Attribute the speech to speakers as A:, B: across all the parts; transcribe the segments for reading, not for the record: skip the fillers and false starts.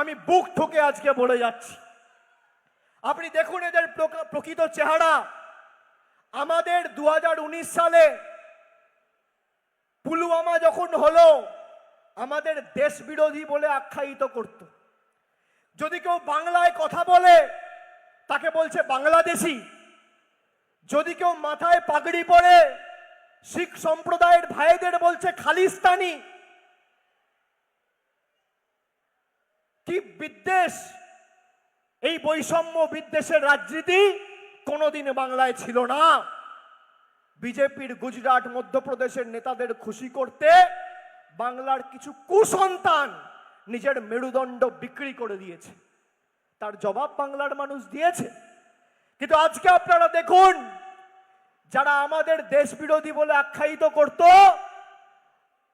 A: আমি বুক ঠুকে আজকে বলে যাচ্ছি, আপনি দেখুন এদের প্রকৃত চেহারা। আমাদের 2019 সালে পুলওয়ামা যখন হলো, আমাদের দেশ বিরোধী বলে আখ্যায়িত করত। যদি কেউ বাংলায় কথা বলে তাকে বলছে বাংলাদেশি। যদি কেউ মাথায় পাগড়ি পরে শিখ সম্প্রদায়ের ভাইদের বলছে খালিস্তানি। কি বিদ্বেষ! এই বৈষম্য বিদ্বেষের রাজনীতি কোনোদিন বাংলায় ছিল না। বিজেপির গুজরাট মধ্যপ্রদেশের নেতাদের খুশি করতে বাংলার কিছু কুসন্তান নিজের মেরুদণ্ড বিক্রি করে দিয়েছে, তার জবাব বাংলার মানুষ দিয়েছে। কিন্তু আজকে আপনারা দেখুন, যারা আমাদের দেশ বিরোধী বলে আখ্যায়িত করত,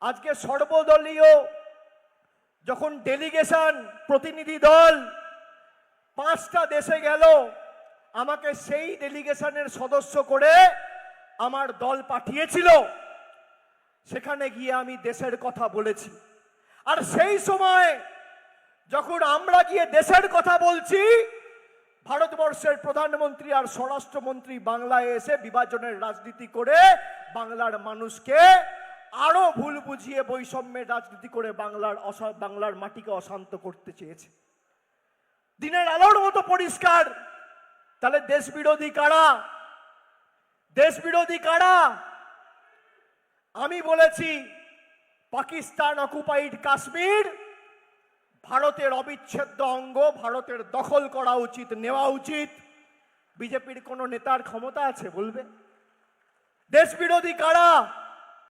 A: আজকে সর্বদলীয় যখন ডেলিগেশন প্রতিনিধি দল 5টা দেশে গেল, আমাকে সেই ডেলিগেশনের সদস্য করে আমার দল পাঠিয়েছিল। সেখানে গিয়ে আমি দেশের কথা বলেছি। আর সেই সময় যখন আমরা গিয়ে দেশের কথা বলছি, ভারতবর্ষের প্রধানমন্ত্রী আর স্বরাষ্ট্রমন্ত্রী বাংলায় এসে বিভাজনের রাজনীতি করে বাংলার মানুষকে আরো ভুল বুঝিয়ে বৈষম্যের রাজনীতি করে বাংলার মাটিকে অশান্ত করতে চেয়েছে। দিনের আলোর মতো পরিষ্কার। তাহলে দেশ বিরোধী কারা? দেশ বিরোধী কারা? আমি বলেছি, পাকিস্তান অকুপাইড কাশ্মীর ভারতের অবিচ্ছেদ্য অঙ্গ, ভারতের দখল করা উচিত, নেওয়া উচিত। বিজেপির কোন নেতার ক্ষমতা আছে বলবে? দেশ বিরোধী কারা?